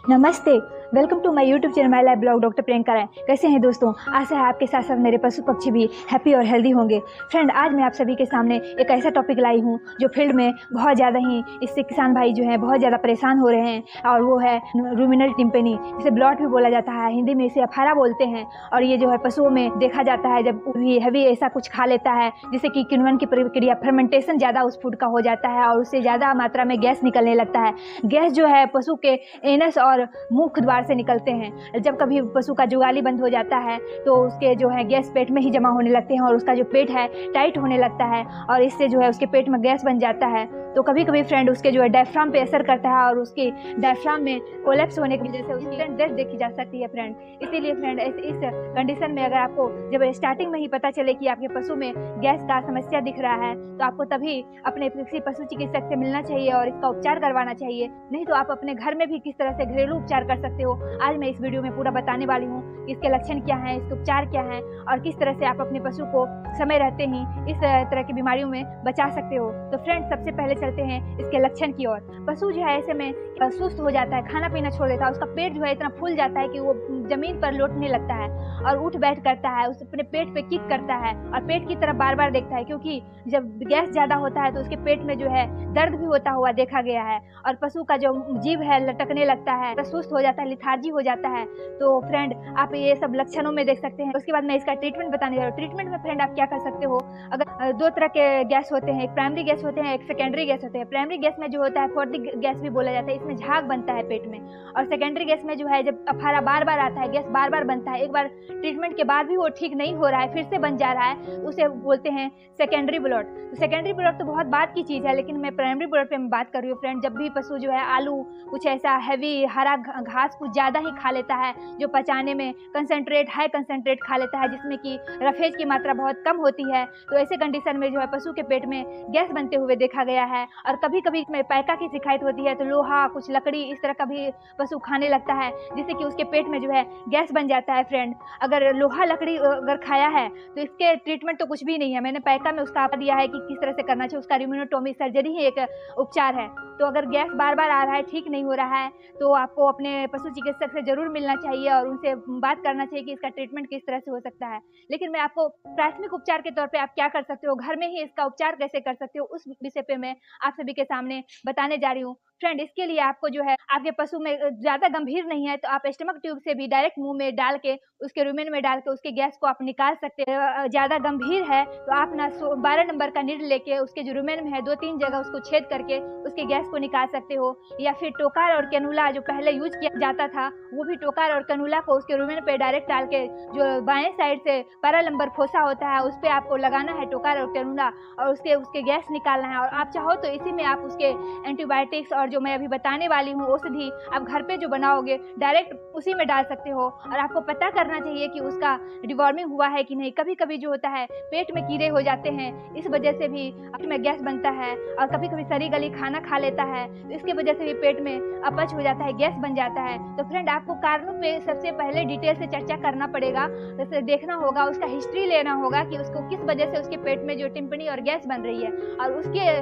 नमस्ते। Welcome to my YouTube channel my life blog doctor Priyanka Rai. कैसे हैं दोस्तों? आशा है आपके साथ साथ मेरे पशु पक्षी भी हैप्पी और हेल्दी होंगे। फ्रेंड, आज मैं आप सभी के सामने एक ऐसा टॉपिक लाई हूं जो फील्ड में बहुत ज़्यादा ही इससे किसान भाई जो हैं बहुत ज़्यादा परेशान हो रहे हैं, और वो है रूमिनल टिम्पेनी, जिसे ब्लॉट भी बोला जाता है, हिंदी में इसे अफारा बोलते हैं। और ये जो है पशुओं में देखा जाता है जब भी हैवी ऐसा कुछ खा लेता है जिससे कि किण्वन की प्रक्रिया फर्मेंटेशन ज़्यादा उस फूड का हो जाता है और उससे ज़्यादा मात्रा में गैस निकलने लगता है। गैस जो है पशु के एनस और मुख द्वार से निकलते हैं। जब कभी पशु का जुगाली बंद हो जाता है तो उसके जो है गैस पेट में ही जमा होने लगते हैं और उसका जो पेट है टाइट होने लगता है और इससे जो है उसके पेट में गैस बन जाता है। तो कभी कभी फ्रेंड उसके जो है डायफ्राम पे असर करता है और उसके डायफ्राम में कोलैप्स होने की वजह से उसकी डेथ देखी जा सकती है फ्रेंड। इसीलिए फ्रेंड इस कंडीशन में अगर आपको जब स्टार्टिंग में ही पता चले कि आपके पशु में गैस का समस्या दिख रहा है तो आपको तभी अपने किसी पशु चिकित्सक से मिलना चाहिए और इसका उपचार करवाना चाहिए। नहीं तो आप अपने घर में भी किस तरह से घरेलू उपचार कर सकते हो, आज मैं इस वीडियो में पूरा बताने वाली हूँ। इसके लक्षण क्या हैं, इसके उपचार क्या हैं और किस तरह से आप अपने पशु को समय रहते ही इस तरह की बीमारियों में बचा सकते हो। तो फ्रेंड, सबसे पहले चलते हैं इसके लक्षण की ओर। पशु जो है ऐसे में सुस्त हो जाता है, खाना पीना छोड़ देता है, उसका पेट जो है इतना फूल जाता है कि वो जमीन पर लौटने लगता है और उठ बैठ करता है, उस अपने पेट पे किक करता है और पेट की तरफ बार बार देखता है, क्योंकि जब गैस ज्यादा होता है तो उसके पेट में जो है दर्द भी होता हुआ देखा गया है और पशु का जो जीभ है लटकने लगता है, सुस्त हो जाता है, लिथार्जी हो जाता है। तो फ्रेंड, आप ये सब लक्षणों में देख सकते हैं। उसके बाद मैं इसका ट्रीटमेंट बताने जा रहा हूँ। ट्रीटमेंट में फ्रेंड आप क्या कर सकते हो, अगर दो तरह के गैस होते हैं, एक प्राइमरी गैस होते हैं, एक सेकेंडरी गैस होते हैं। प्राइमरी गैस में जो होता है फोर्टी गैस भी बोला जाता है, इसमें झाग बनता है पेट में। और सेकेंडरी गैस में जो है जब अफारा बार बार आता है, गैस बार बार बनता है, एक बार ट्रीटमेंट के बाद भी वो ठीक नहीं हो रहा है, फिर से बन जा रहा है, उसे बोलते हैं सेकेंडरी ब्लॉट। तो सेकेंडरी ब्लॉट तो बहुत बात की चीज है, लेकिन मैं प्राइमरी ब्लॉट पे बात कर रही हूँ फ्रेंड। जब भी पशु जो है आलू कुछ ऐसा हैवी हरा घास कुछ ज्यादा ही खा लेता है जो पचाने में हाई कंसेंट्रेट खा लेता है, जिसमें कि रफेज की मात्रा बहुत कम होती है, तो ऐसे कंडीशन में जो है पशु के पेट में गैस बनते हुए देखा गया है। और कभी कभी इसमें पैका की शिकायत होती है, तो लोहा कुछ लकड़ी इस तरह का भी पशु खाने लगता है जिससे कि उसके पेट में जो है गैस बन जाता है। फ्रेंड, अगर लोहा लकड़ी अगर खाया है तो इसके ट्रीटमेंट तो कुछ भी नहीं है, मैंने पैका में उसका दिया है कि किस तरह से करना चाहिए, उसका र्यूमेटोमी सर्जरी ही एक उपचार है। तो अगर गैस बार बार आ रहा है, ठीक नहीं हो रहा है, तो आपको अपने पशु चिकित्सक से जरूर मिलना चाहिए और उनसे बात करना चाहिए कि इसका ट्रीटमेंट किस तरह से हो सकता है। लेकिन मैं आपको प्राथमिक उपचार के तौर पे आप क्या कर सकते हो, घर में ही इसका उपचार कैसे कर सकते हो, उस विषय पे मैं आप सभी के सामने बताने जा रही हूँ। फ्रेंड, इसके लिए आपको जो है आपके पशु में ज्यादा गंभीर नहीं है तो आप स्टमक ट्यूब से भी डायरेक्ट मुंह में डाल के उसके रुमेन में डाल के उसके गैस को आप निकाल सकते हैं। ज्यादा गंभीर है तो आप ना 12 नंबर का नीडल लेके उसके जो रुमेन में है 2-3 जगह उसको छेद करके उसके गैस को निकाल सकते हो। या फिर टोकार और कैनुला जो पहले यूज किया जाता था, वो भी टोकार और कैनुला को उसके रुमेन पे डायरेक्ट डाल के जो बाएं साइड से 12 नंबर फोसा होता है उस पर आपको लगाना है टोकार और कैनुला और उसके गैस निकालना है। और आप चाहो तो इसी में आप उसके एंटीबायोटिक्स और जो मैं अभी बताने वाली हूँ औषधि आप घर पे जो बनाओगे डायरेक्ट उसी में डाल सकते हो। और आपको पता करना चाहिए कि उसका डिवॉर्मिंग हुआ है कि नहीं। कभी कभी जो होता है पेट में कीड़े हो जाते हैं, इस वजह से भी पेट में गैस बनता है। और कभी कभी सड़ी गली खाना खा लेता है तो इसकी वजह से भी पेट में अपच हो जाता है, गैस बन जाता है। तो फ्रेंड, आपको कारणों पे सबसे पहले डिटेल से चर्चा करना पड़ेगा, जैसे देखना होगा, उसका हिस्ट्री लेना होगा कि उसको किस वजह से उसके पेट में जो टिम्पनी और गैस बन रही है और उसके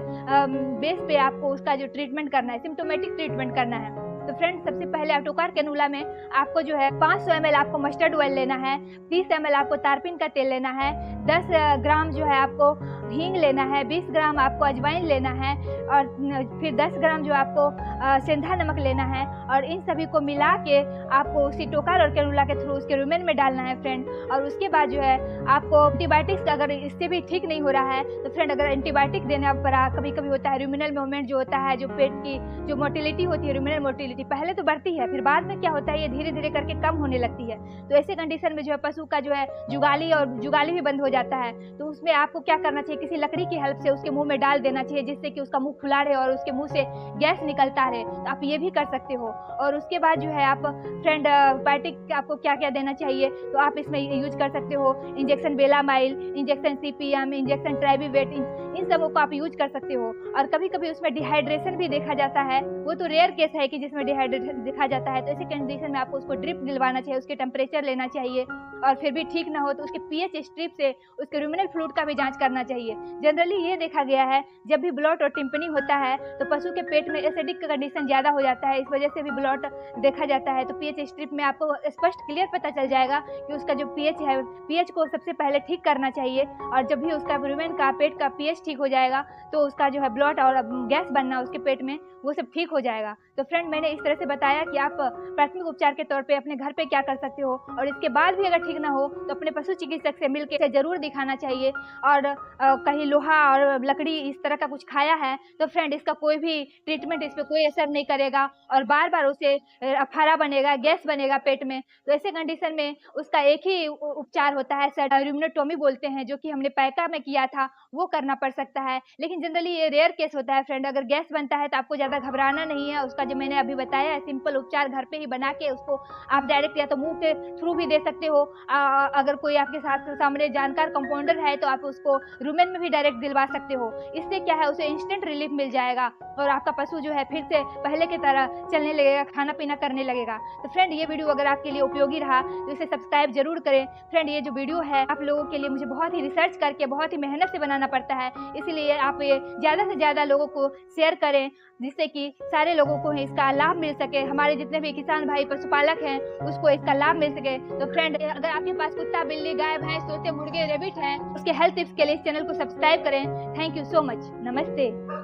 बेस पे आपको उसका जो ट्रीटमेंट करना है, सिम्टोमेटिक ट्रीटमेंट करना है। तो फ्रेंड, सबसे पहले टोकार कैनुला में आपको जो है 500 ml आपको मस्टर्ड ऑयल लेना है, 30 ml आपको तारपीन का तेल लेना है, 10 ग्राम जो है आपको हींग लेना है, 20 ग्राम आपको अजवाइन लेना है और फिर 10 ग्राम जो आपको सेंधा नमक लेना है। और इन सभी को मिला के आपको उसी टोकार और कैनुला के थ्रू उसके रुमेन में डालना है फ्रेंड। और उसके बाद जो है आपको एंटीबायोटिक्स, अगर इससे भी ठीक नहीं हो रहा है तो फ्रेंड अगर एंटीबायोटिक देना पड़ा, कभी कभी होता है रूमिनल मूवमेंट जो होता है, जो पेट की जो मोटिलिटी होती है, रूमिनल मोटिलिटी पहले तो बढ़ती है, फिर बाद में क्या होता है ये धीरे धीरे करके कम होने लगती है। तो ऐसे कंडीशन में जो है पशु का जो है जुगाली भी बंद हो जाता है। तो उसमें आपको क्या करना चाहिए, किसी लकड़ी की हेल्प से उसके मुंह में डाल देना चाहिए जिससे कि उसका मुंह खुला रहे और उसके मुंह से गैस निकलता रहे। तो आप ये भी कर सकते हो। और उसके बाद जो है आप फ्रेंड बायोटिक आपको क्या क्या देना चाहिए, तो आप इसमें यूज कर सकते हो इंजेक्शन बेलामाइल, इंजेक्शन सीपीएम, इंजेक्शन ट्राइबीवेट, इन सबों को आप यूज कर सकते हो। और कभी कभी उसमें डिहाइड्रेशन भी देखा जाता है, वो तो रेयर केस है कि जिसमें डिहाइड्रेशन देखा जाता है। तो ऐसे कंडीशन में आपको उसको ड्रिप दिलवाना चाहिए, उसके टेम्परेचर लेना चाहिए और फिर भी ठीक ना हो तो उसके पीएच स्ट्रिप से उसके रूमिनल फ्लूइड का भी जांच करना चाहिए। चाहिए। जनरली ये देखा गया है जब भी ब्लॉट और टिम्पनी होता है तो पशु के पेट में एसिडिक का कंडीशन ज़्यादा हो जाता है, इस वजह से भी ब्लॉट देखा जाता है। तो पीएच स्ट्रिप में आपको स्पष्ट क्लियर पता चल जाएगा कि उसका जो पीएच है, पीएच को सबसे पहले ठीक करना चाहिए, और जब भी उसका रुमेन का पेट का पीएच ठीक हो जाएगा तो उसका जो है ब्लॉट और गैस बनना उसके पेट में वो सब ठीक हो जाएगा। तो फ्रेंड, मैंने इस तरह से बताया कि आप प्राथमिक उपचार के तौर पे अपने घर पे क्या कर सकते हो, और इसके बाद भी अगर ठीक ना हो तो अपने पशु चिकित्सक से मिलकर जरूर दिखाना चाहिए। और कहीं लोहा और लकड़ी इस तरह का कुछ खाया है तो फ्रेंड इसका कोई भी ट्रीटमेंट इस पर कोई असर नहीं करेगा, और बार बार उसे अफारा बनेगा, गैस बनेगा पेट में। तो ऐसे कंडीशन में उसका एक ही उपचार होता है, र्यूमेटोमी बोलते हैं, जो कि हमने पैका में किया था, वो करना पड़ सकता है। लेकिन जनरली ये रेयर केस होता है फ्रेंड। अगर गैस बनता है तो आपको ज़्यादा घबराना नहीं है, उसका जो मैंने अभी बताया है सिंपल उपचार घर पे ही बना के उसको आप डायरेक्ट या तो मुंह के थ्रू भी दे सकते हो। अगर कोई आपके साथ सामने जानकार कंपाउंडर है तो आप उसको रुमेन में भी डायरेक्ट दिलवा सकते हो। इससे क्या है, उसे इंस्टेंट रिलीफ मिल जाएगा और आपका पशु जो है फिर से पहले की तरह चलने लगेगा, खाना पीना करने लगेगा। तो फ्रेंड, ये वीडियो अगर आपके लिए उपयोगी रहा तो इसे सब्सक्राइब जरूर करें। फ्रेंड, ये जो वीडियो है आप लोगों के लिए मुझे बहुत ही रिसर्च करके बहुत ही मेहनत से बनाना पड़ता है, इसलिए आप ये ज़्यादा से ज़्यादा लोगों को शेयर करें, जिससे कि सारे लोगों को इसका लाभ मिल सके। हमारे जितने भी किसान भाई पशुपालक हैं उसको इसका लाभ मिल सके। तो फ्रेंड, अगर आपके पास कुत्ता, बिल्ली, गाय, भैंस, तोते, मुर्गे, रेबिट हैं, उसके हेल्थ टिप्स के लिए इस चैनल को सब्सक्राइब करें। Thank you so much. नमस्ते।